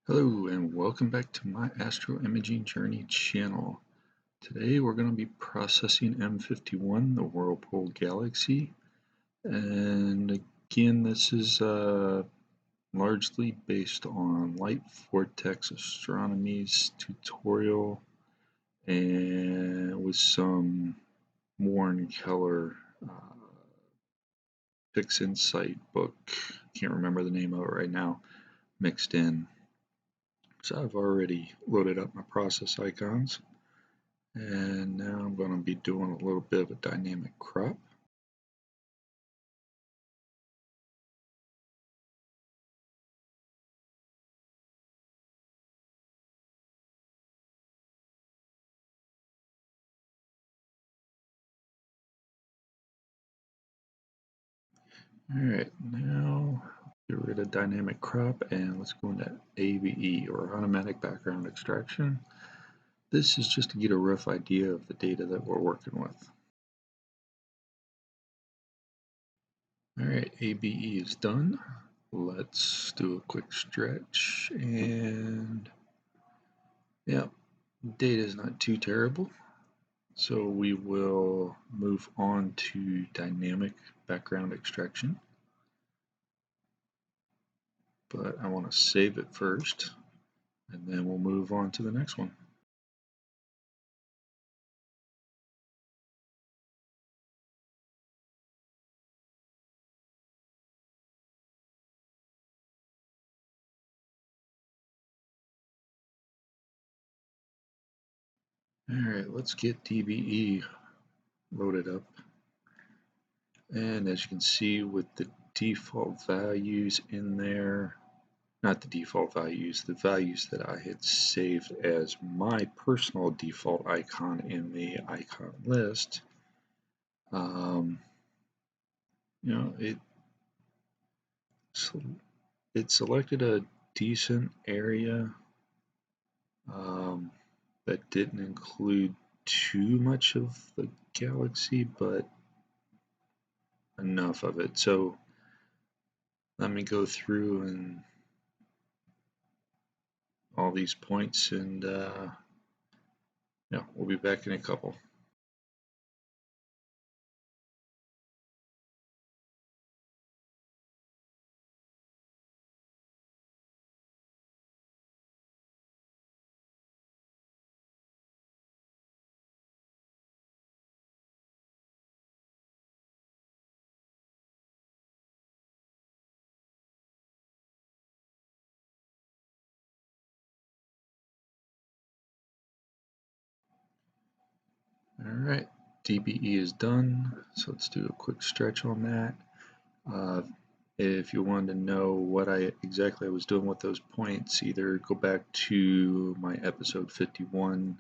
Hello and welcome back to my Astro Imaging Journey channel. Today we're going to be processing M51 the Whirlpool Galaxy, and again this is largely based on Light Vortex Astronomy's tutorial and with some Warren Keller PixInsight book, can't remember the name of it right now, mixed in. So I've already loaded up my process icons, and now I'm going to be doing a little bit of a dynamic crop. Alright, now get rid of dynamic crop and let's go into ABE, or automatic background extraction. This is just to get a rough idea of the data that we're working with. Alright, ABE is done. Let's do a quick stretch, and yeah, data is not too terrible. So we will move on to dynamic background extraction. But I want to save it first, and then we'll move on to the next one. Alright, let's get DBE loaded up. And as you can see, with the default values in there, not the default values, the values that I had saved as my personal default icon in the icon list, you know, it selected a decent area that didn't include too much of the galaxy, but enough of it. So let me go through and all these points, and yeah, we'll be back in a couple. Alright, DBE is done, so let's do a quick stretch on that. If you wanted to know what exactly I was doing with those points, either go back to my episode 51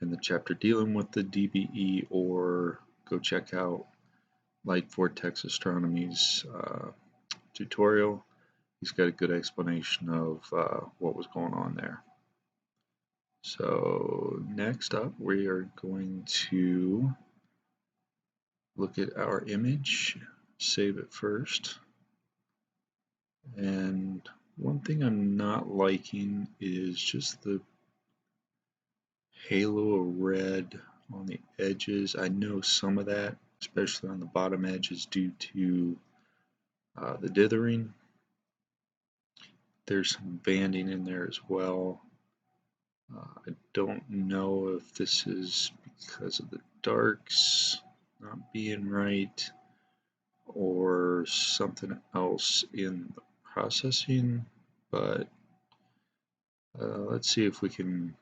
in the chapter dealing with the DBE, or go check out Light Vortex Astronomy's tutorial. He's got a good explanation of what was going on there. So next up, we are going to look at our image, save it first. And one thing I'm not liking is just the halo of red on the edges. I know some of that, especially on the bottom edge, is due to the dithering. There's some banding in there as well. I don't know if this is because of the darks not being right or something else in the processing, but let's see if we can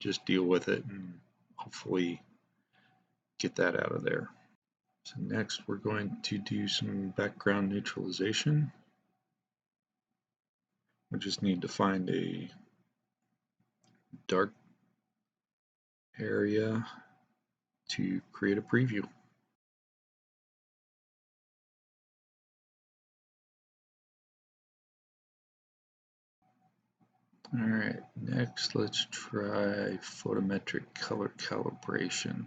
just deal with it and hopefully get that out of there. So next we're going to do some background neutralization. We just need to find a dark area to create a preview. Alright, next let's try photometric color calibration.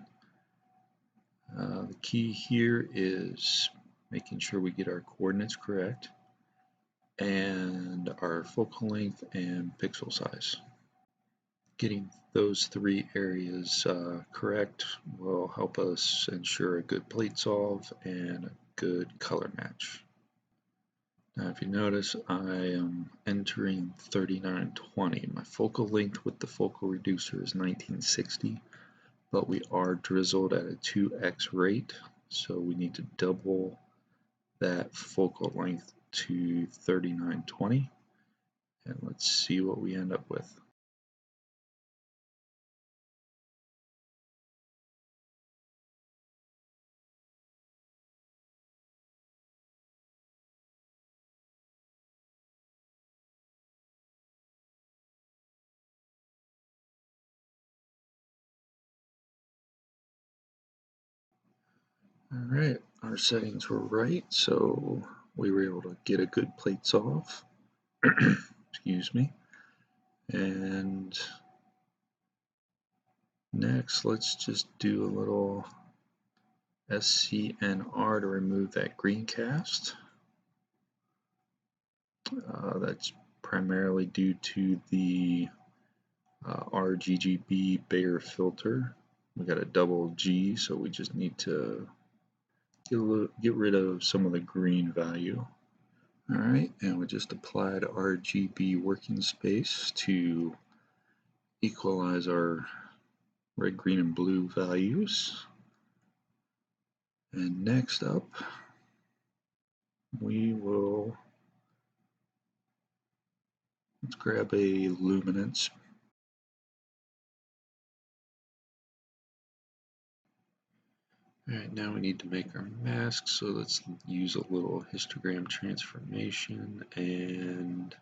The key here is making sure we get our coordinates correct. and our focal length and pixel size. Getting those three areas correct will help us ensure a good plate solve and a good color match. Now if you notice, I am entering 3920. My focal length with the focal reducer is 1960, but we are drizzled at a 2x rate, so we need to double that focal length to 3920, and let's see what we end up with. Alright, our settings were right, so we were able to get a good plate solve. Excuse me. And next, let's just do a little SCNR to remove that green cast. That's primarily due to the RGB Bayer filter. We got a double G, so we just need to get rid of some of the green value. Alright, and we just applied RGB working space to equalize our red, green, and blue values. And next up, let's grab a luminance. Alright, now we need to make our mask, so let's use a little histogram transformation and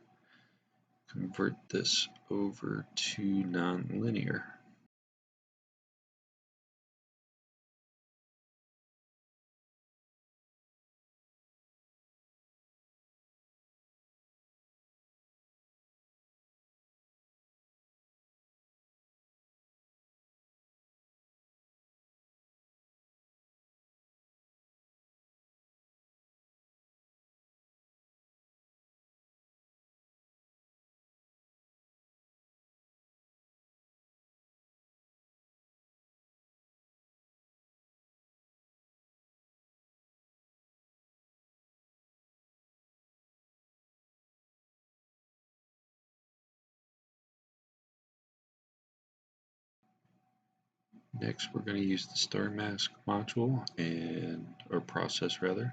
convert this over to nonlinear. Next, we're going to use the star mask module or process rather,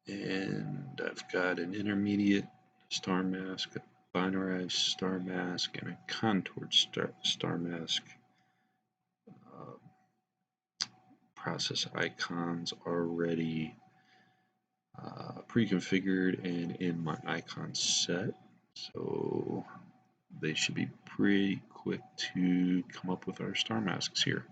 and I've got an intermediate star mask, a binarized star mask, and a contoured star mask. Process icons already pre-configured and in my icon set, so they should be pretty quick to come up with our star masks here.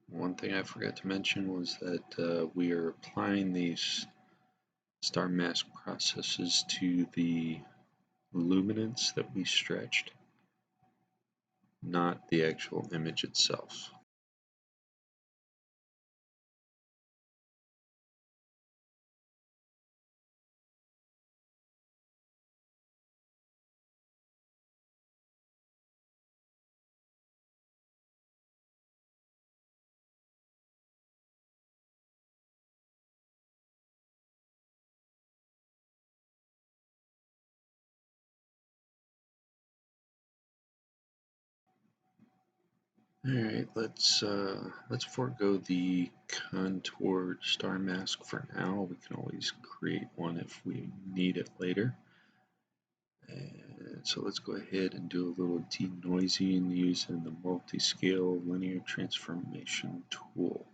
One thing I forgot to mention was that we are applying these star mask processes to the luminance that we stretched, not the actual image itself. Alright, let's forego the contoured star mask for now. We can always create one if we need it later. And so let's go ahead and do a little denoising using the multi-scale linear transformation tool.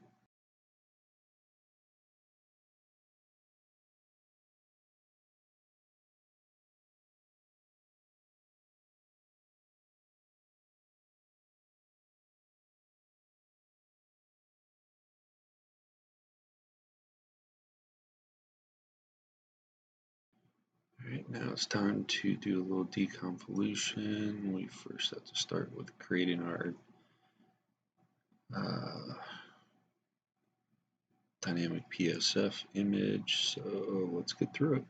Alright, now it's time to do a little deconvolution. We first have to start with creating our dynamic PSF image, so let's get through it.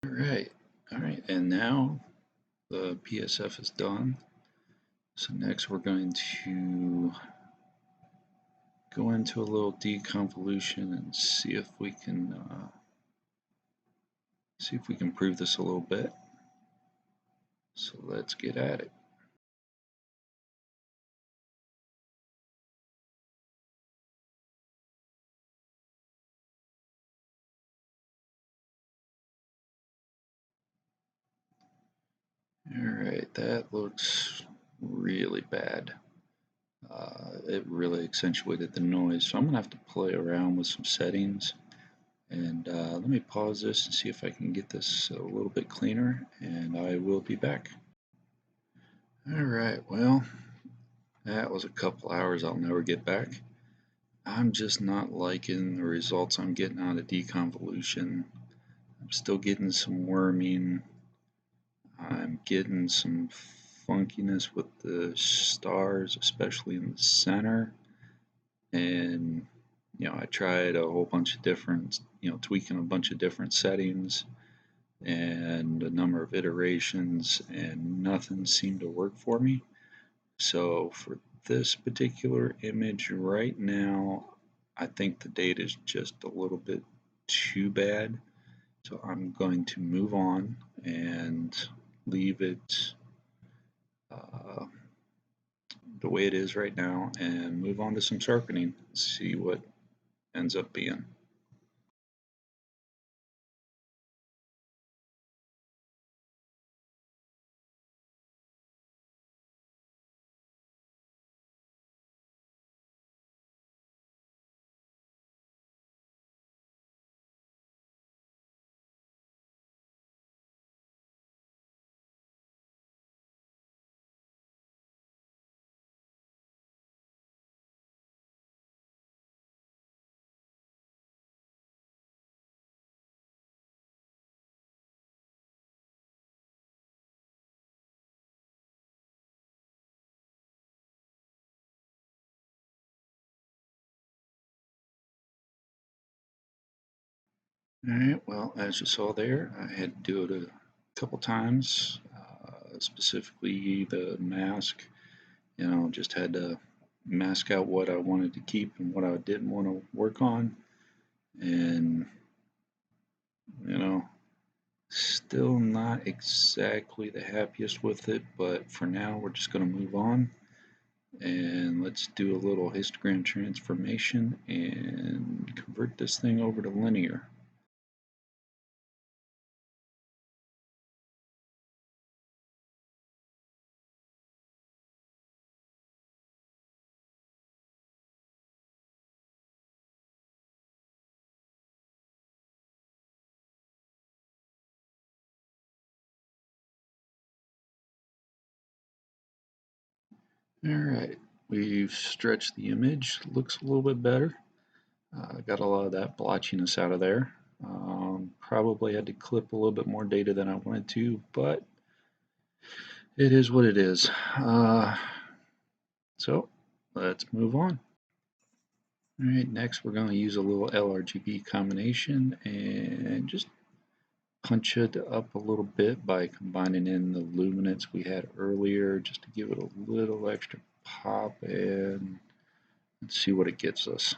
All right, and now the PSF is done. So next we're going to go into a little deconvolution and see if we can improve this a little bit. So let's get at it. Alright, that looks really bad. It really accentuated the noise, so I'm going to have to play around with some settings. And let me pause this and see if I can get this a little bit cleaner, and I will be back. Alright, well, that was a couple hours I'll never get back. I'm just not liking the results I'm getting out of deconvolution. I'm still getting some worming. I'm getting some funkiness with the stars, especially in the center. And, I tried a whole bunch of different, tweaking a bunch of different settings and a number of iterations, and nothing seemed to work for me. So for this particular image right now, I think the data is just a little bit too bad. So I'm going to move on and leave it the way it is right now and move on to some sharpening, see what ends up being. Alright, well, as you saw there, I had to do it a couple times, specifically the mask. Just had to mask out what I wanted to keep and what I didn't want to work on. And, still not exactly the happiest with it, but for now we're just going to move on. And let's do a little histogram transformation and convert this thing over to linear. Alright, we've stretched the image, looks a little bit better. Got a lot of that blotchiness out of there. Probably had to clip a little bit more data than I wanted to, but it is what it is. So let's move on. Alright, next we're going to use a little LRGB combination and just punch it up a little bit by combining in the luminance we had earlier just to give it a little extra pop, and let's see what it gets us.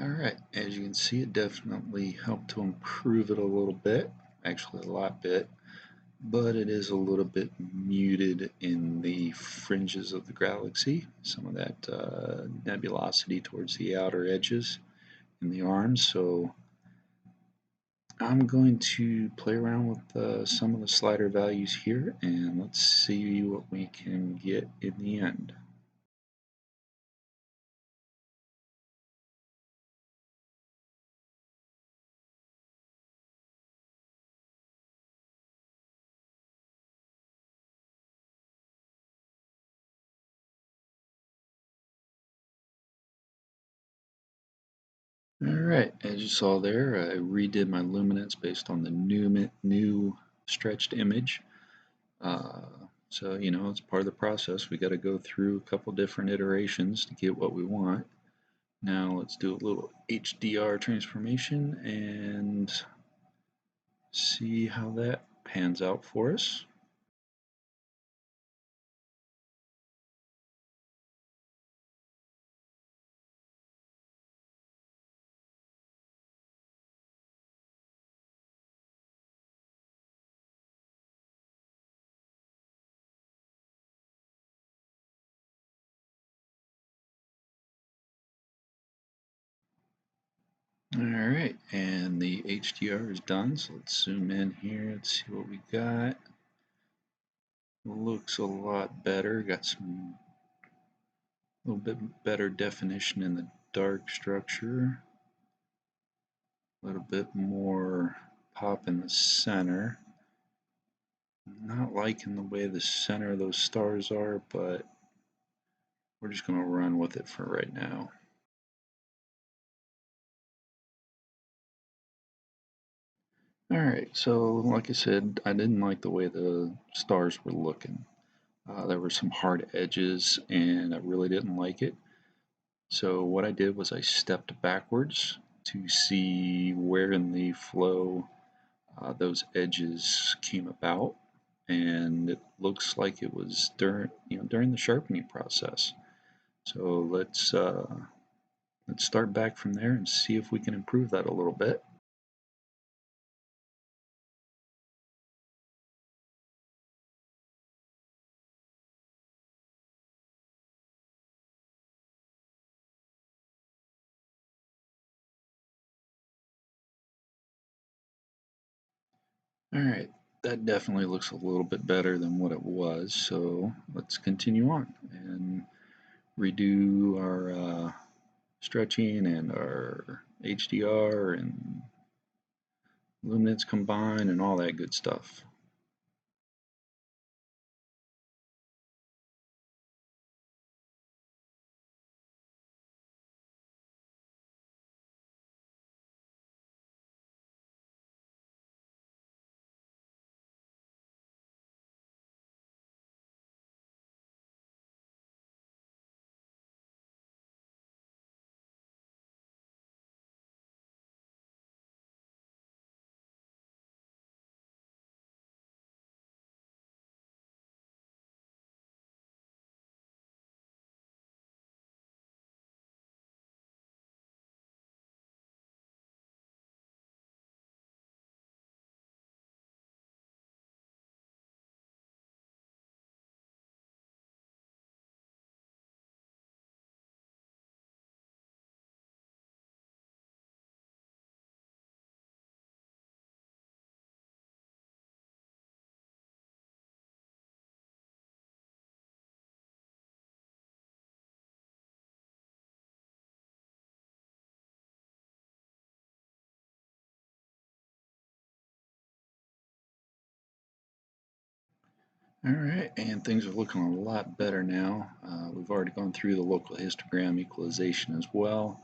Alright, as you can see, it definitely helped to improve it a little bit, actually a lot bit, but it is a little bit muted in the fringes of the galaxy, some of that nebulosity towards the outer edges in the arms, so I'm going to play around with some of the slider values here, and let's see what we can get in the end. Alright, as you saw there, I redid my luminance based on the new stretched image. So, you know, it's part of the process. We got to go through a couple different iterations to get what we want. Now let's do a little HDR transformation and see how that pans out for us. Alright, and the HDR is done, so let's zoom in here and see what we got. Looks a lot better, got some a little bit better definition in the dark structure, a little bit more pop in the center. Not liking the way the center of those stars are, but we're just going to run with it for right now. Alright, so like I said, I didn't like the way the stars were looking. There were some hard edges and I really didn't like it. So what I did was I stepped backwards to see where in the flow those edges came about, and it looks like it was during the sharpening process. So let's start back from there and see if we can improve that a little bit. Alright, that definitely looks a little bit better than what it was, so let's continue on and redo our stretching and our HDR and luminance combine and all that good stuff. Alright, and things are looking a lot better now. We've already gone through the local histogram equalization as well.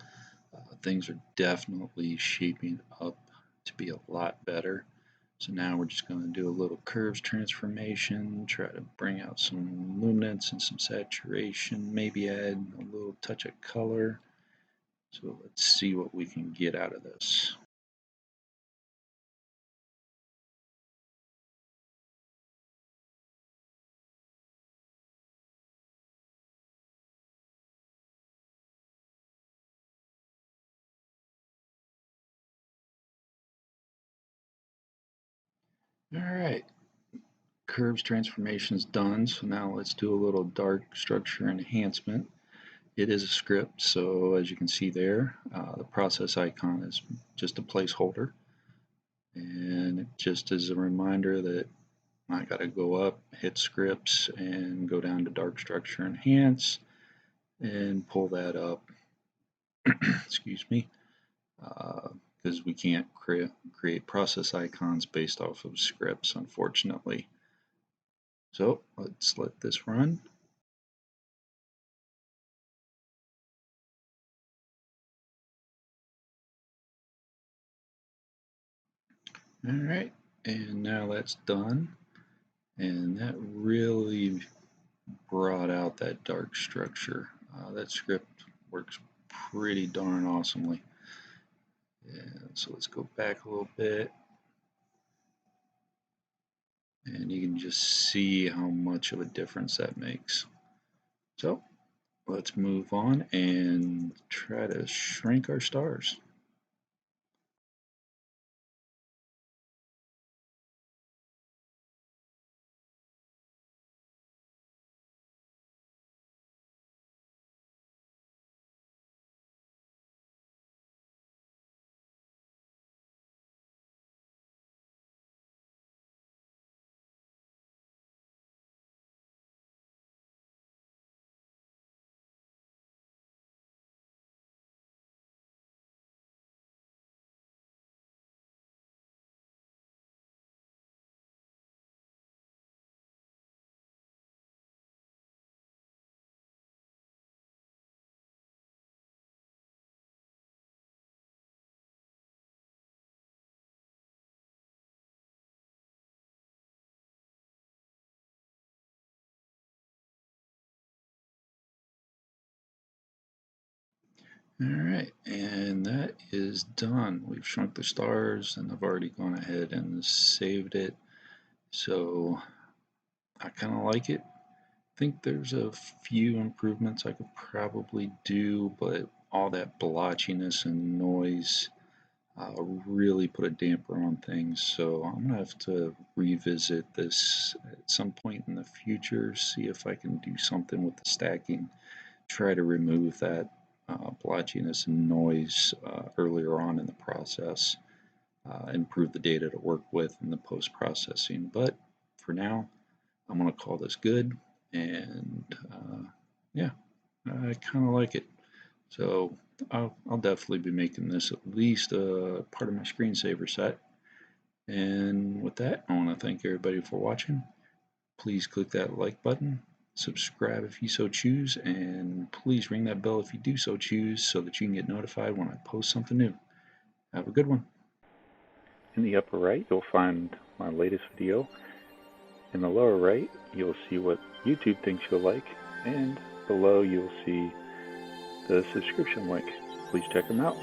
Things are definitely shaping up to be a lot better. So now we're just going to do a little curves transformation, try to bring out some luminance and some saturation, maybe add a little touch of color. So let's see what we can get out of this. Alright, curves transformation is done, so now let's do a little dark structure enhancement. It is a script, so as you can see there, the process icon is just a placeholder. And it just is a reminder that I got to go up, hit scripts, and go down to dark structure enhance, and pull that up. Excuse me, because we can't create process icons based off of scripts, unfortunately. So let's let this run. All right, and now that's done, and that really brought out that dark structure. That script works pretty darn awesomely. And so let's go back a little bit, and you can just see how much of a difference that makes. So let's move on and try to shrink our stars. All right, and that is done. We've shrunk the stars, and I've already gone ahead and saved it. So I kind of like it. I think there's a few improvements I could probably do, but all that blotchiness and noise really put a damper on things. So I'm gonna have to revisit this at some point in the future, see if I can do something with the stacking, try to remove that blotchiness and noise earlier on in the process, improve the data to work with in the post-processing. But for now, I'm going to call this good, and yeah, I kind of like it. So I'll definitely be making this at least a part of my screensaver set. And with that, I want to thank everybody for watching. Please click that like button, subscribe if you so choose, and please ring that bell if you do so choose so that you can get notified when I post something new. Have a good one. In the upper right, you'll find my latest video. In the lower right, you'll see what YouTube thinks you'll like, and below you'll see the subscription link. Please check them out.